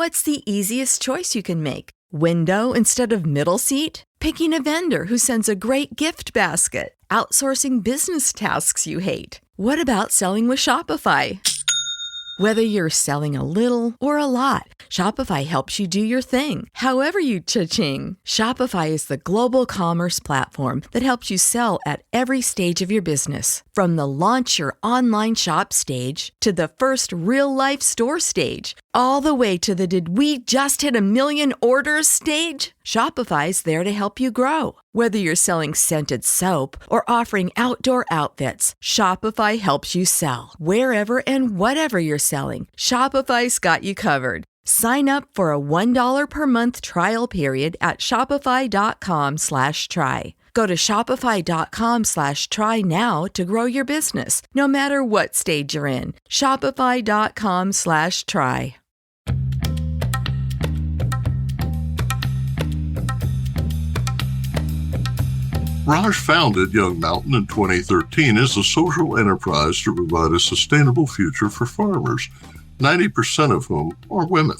What's the easiest choice you can make? Window instead of middle seat? Picking a vendor who sends a great gift basket? Outsourcing business tasks you hate? What about selling with Shopify? Whether you're selling a little or a lot, Shopify helps you do your thing, however you cha-ching. Shopify is the global commerce platform that helps you sell at every stage of your business. From the launch your online shop stage to the first real-life store stage, all the way to the did we just hit a million orders stage. Shopify's there to help you grow. Whether you're selling scented soap or offering outdoor outfits, Shopify helps you sell. Wherever and whatever you're selling, Shopify's got you covered. Sign up for a $1 per month trial period at shopify.com/try. Go to shopify.com/try now to grow your business, no matter what stage you're in. Shopify.com/try. Raj founded Young Mountain in 2013 as a social enterprise to provide a sustainable future for farmers, 90% of whom are women.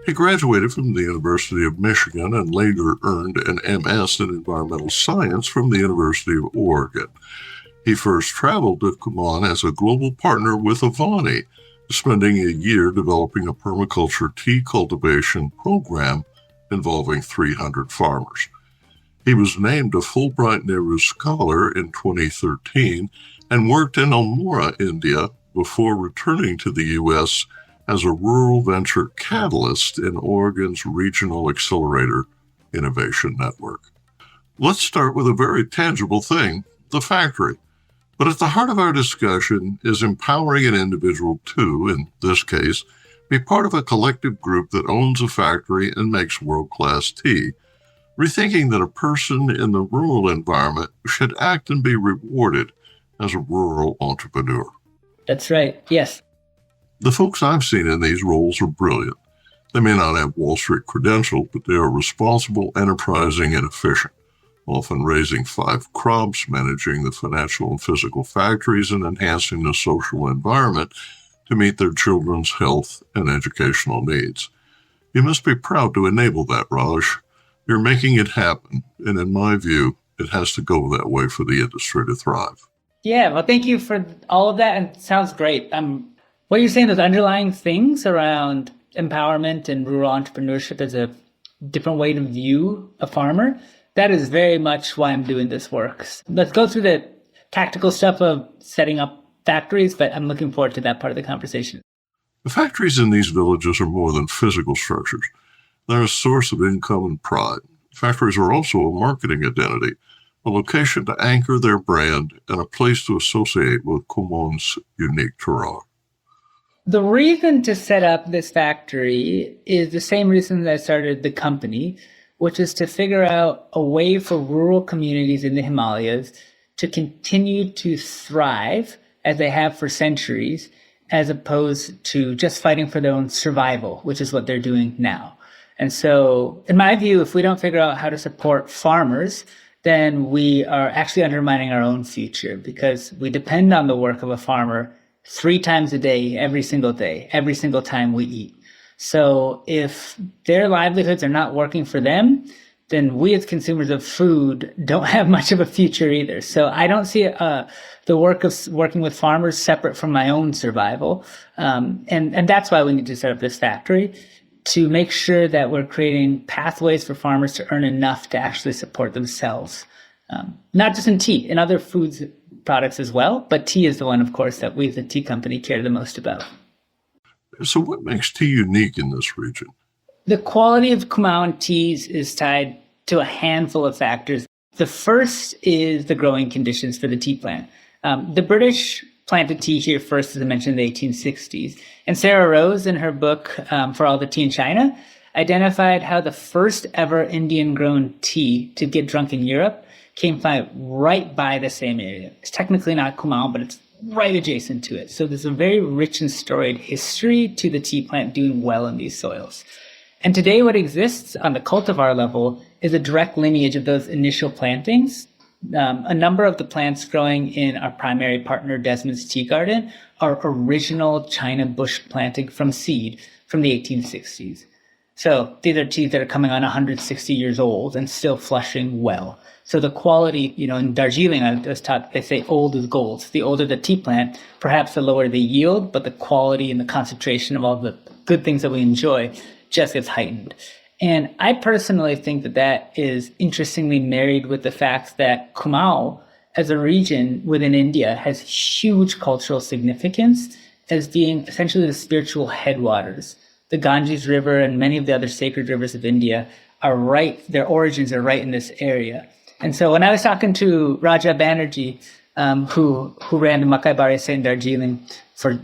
He graduated from the University of Michigan and later earned an MS in environmental science from the University of Oregon. He first traveled to Kumaon as a global partner with Avani, spending a year developing a permaculture tea cultivation program involving 300 farmers. He was named a Fulbright Nehru Scholar in 2013 and worked in Almora, India, before returning to the U.S. as a rural venture catalyst in Oregon's Regional Accelerator Innovation Network. Let's start with a very tangible thing, the factory. But at the heart of our discussion is empowering an individual to, in this case, be part of a collective group that owns a factory and makes world-class tea, rethinking that a person in the rural environment should act and be rewarded as a rural entrepreneur. That's right, yes. The folks I've seen in these roles are brilliant. They may not have Wall Street credentials, but they are responsible, enterprising, and efficient, often raising 5 crops, managing the financial and physical factories, and enhancing the social environment to meet their children's health and educational needs. You must be proud to enable that, Raj. You're making it happen, and in my view, it has to go that way for the industry to thrive. Yeah, well, thank you for all of that, and it sounds great. What you're saying, those underlying things around empowerment and rural entrepreneurship as a different way to view a farmer, that is very much why I'm doing this work. Let's go through the tactical stuff of setting up factories, but I'm looking forward to that part of the conversation. The factories in these villages are more than physical structures. They're a source of income and pride. Factories are also a marketing identity, a location to anchor their brand, and a place to associate with Kumaon's unique terroir. The reason to set up this factory is the same reason that I started the company, which is to figure out a way for rural communities in the Himalayas to continue to thrive as they have for centuries, as opposed to just fighting for their own survival, which is what they're doing now. And so, in my view, if we don't figure out how to support farmers, then we are actually undermining our own future, because we depend on the work of a farmer 3 times a day, every single time we eat. So if their livelihoods are not working for them, then we as consumers of food don't have much of a future either. So I don't see the work of working with farmers separate from my own survival. And that's why we need to set up this factory, to make sure that we're creating pathways for farmers to earn enough to actually support themselves. Not just in tea, in other foods products as well, but tea is the one, of course, that we as a tea company care the most about. So what makes tea unique in this region? The quality of Kumaon teas is tied to a handful of factors. The first is the growing conditions for the tea plant. The British planted tea here first, as I mentioned, in the 1860s. And Sarah Rose, in her book, For All the Tea in China, identified how the first ever Indian-grown tea to get drunk in Europe came right by the same area. It's technically not Kumaon, but it's right adjacent to it. So there's a very rich and storied history to the tea plant doing well in these soils. And today what exists on the cultivar level is a direct lineage of those initial plantings. A number of the plants growing in our primary partner Desmond's Tea Garden are original China bush planting from seed from the 1860s. So these are teas that are coming on 160 years old and still flushing well. So the quality, in Darjeeling, I was taught, they say old is gold. The older the tea plant, perhaps the lower the yield, but the quality and the concentration of all the good things that we enjoy just gets heightened. And I personally think that that is interestingly married with the fact that Kumaon, as a region within India, has huge cultural significance as being essentially the spiritual headwaters. The Ganges River and many of the other sacred rivers of India their origins are right in this area. And so when I was talking to Raja Banerjee, who ran the Makai Barese in Darjeeling for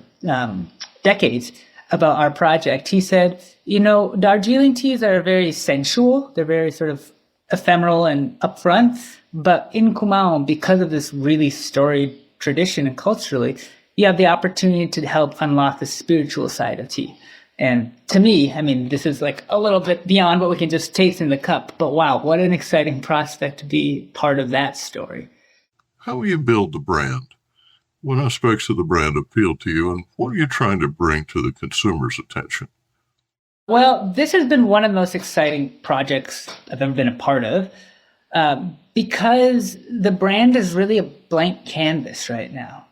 decades, about our project, he said, Darjeeling teas are very sensual. They're very sort of ephemeral and upfront. But in Kumaon, because of this really storied tradition and culturally, you have the opportunity to help unlock the spiritual side of tea. And to me, this is like a little bit beyond what we can just taste in the cup. But wow, what an exciting prospect to be part of that story. How will you build the brand? What aspects of the brand appeal to you, and what are you trying to bring to the consumer's attention? Well, this has been one of the most exciting projects I've ever been a part of, because the brand is really a blank canvas right now.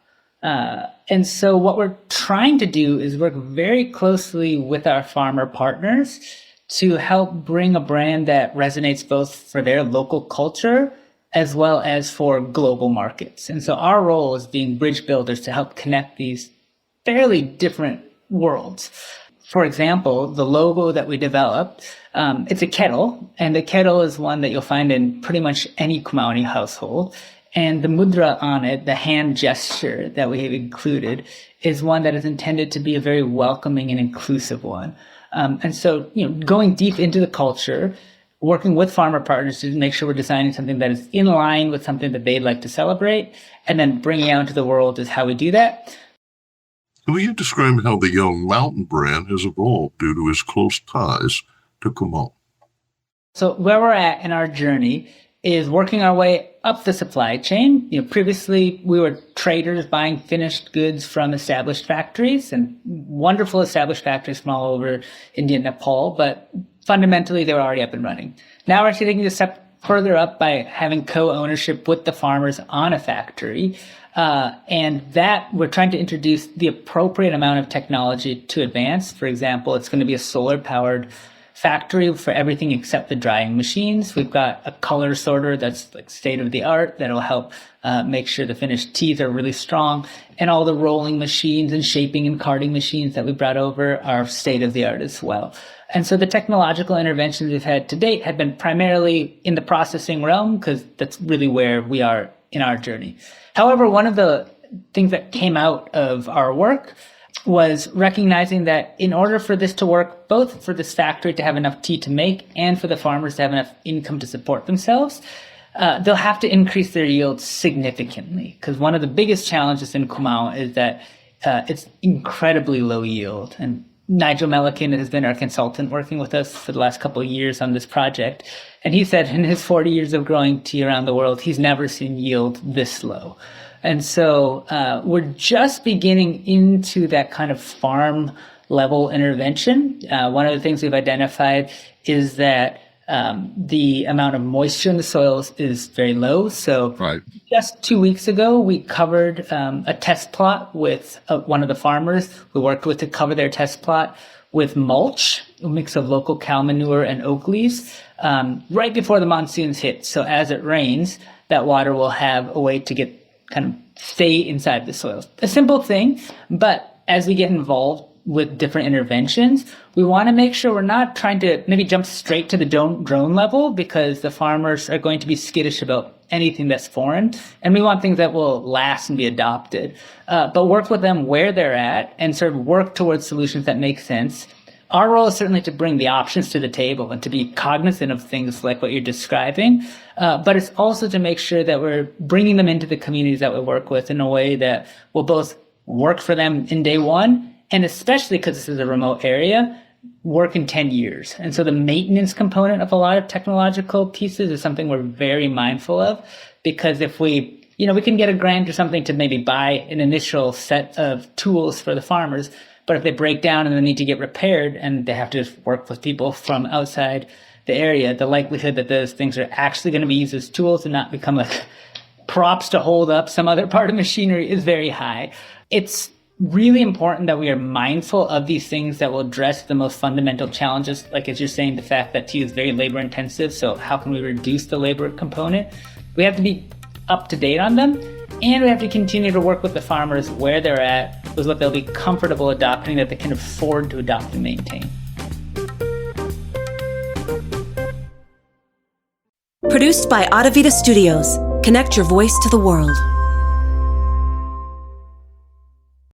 And so what we're trying to do is work very closely with our farmer partners to help bring a brand that resonates both for their local culture as well as for global markets. And so our role is being bridge builders to help connect these fairly different worlds. For example, the logo that we developed, it's a kettle, and the kettle is one that you'll find in pretty much any Kumaoni household. And the mudra on it, the hand gesture that we have included, is one that is intended to be a very welcoming and inclusive one. And so, going deep into the culture, working with farmer partners to make sure we're designing something that is in line with something that they'd like to celebrate, and then bringing out into the world is how we do that. Will you describe how the Young Mountain brand has evolved due to its close ties to Kumaon? So where we're at in our journey is working our way up the supply chain. Previously we were traders buying finished goods from established factories, and wonderful established factories from all over India and Nepal, but fundamentally they were already up and running. Now we're taking it a step further up by having co-ownership with the farmers on a factory. And that we're trying to introduce the appropriate amount of technology to advance. For example, it's going to be a solar powered factory for everything except the drying machines. We've got a color sorter that's like state of the art that'll help make sure the finished teas are really strong. And all the rolling machines and shaping and carding machines that we brought over are state of the art as well. And so the technological interventions we've had to date have been primarily in the processing realm, because that's really where we are in our journey. However, one of the things that came out of our work was recognizing that in order for this to work, both for this factory to have enough tea to make and for the farmers to have enough income to support themselves, they'll have to increase their yields significantly. Because one of the biggest challenges in Kumaon is that it's incredibly low yield. And Nigel Melican has been our consultant working with us for the last couple of years on this project. And he said in his 40 years of growing tea around the world, he's never seen yield this low. And so we're just beginning into that kind of farm level intervention. One of the things we've identified is that the amount of moisture in the soils is very low. So just 2 weeks ago, we covered a test plot with one of the farmers we worked with to cover their test plot with mulch, a mix of local cow manure and oak leaves, right before the monsoons hit. So as it rains, that water will have a way to get kind of stay inside the soils. A simple thing, but as we get involved with different interventions, we want to make sure we're not trying to maybe jump straight to the drone level, because the farmers are going to be skittish about anything that's foreign. And we want things that will last and be adopted. But work with them where they're at and sort of work towards solutions that make sense. Our role is certainly to bring the options to the table and to be cognizant of things like what you're describing. But it's also to make sure that we're bringing them into the communities that we work with in a way that will both work for them in day one, and especially because this is a remote area, work in 10 years. And so the maintenance component of a lot of technological pieces is something we're very mindful of, because if we can get a grant or something to maybe buy an initial set of tools for the farmers, But if they break down and they need to get repaired and they have to work with people from outside the area, the likelihood that those things are actually going to be used as tools and not become like props to hold up some other part of machinery is very high. It's really important that we are mindful of these things that will address the most fundamental challenges. Like, as you're saying, the fact that tea is very labor intensive. So how can we reduce the labor component? We have to be up to date on them. And we have to continue to work with the farmers where they're at, with what they'll be comfortable adopting, that they can afford to adopt and maintain. Produced by Adavita Studios. Connect your voice to the world.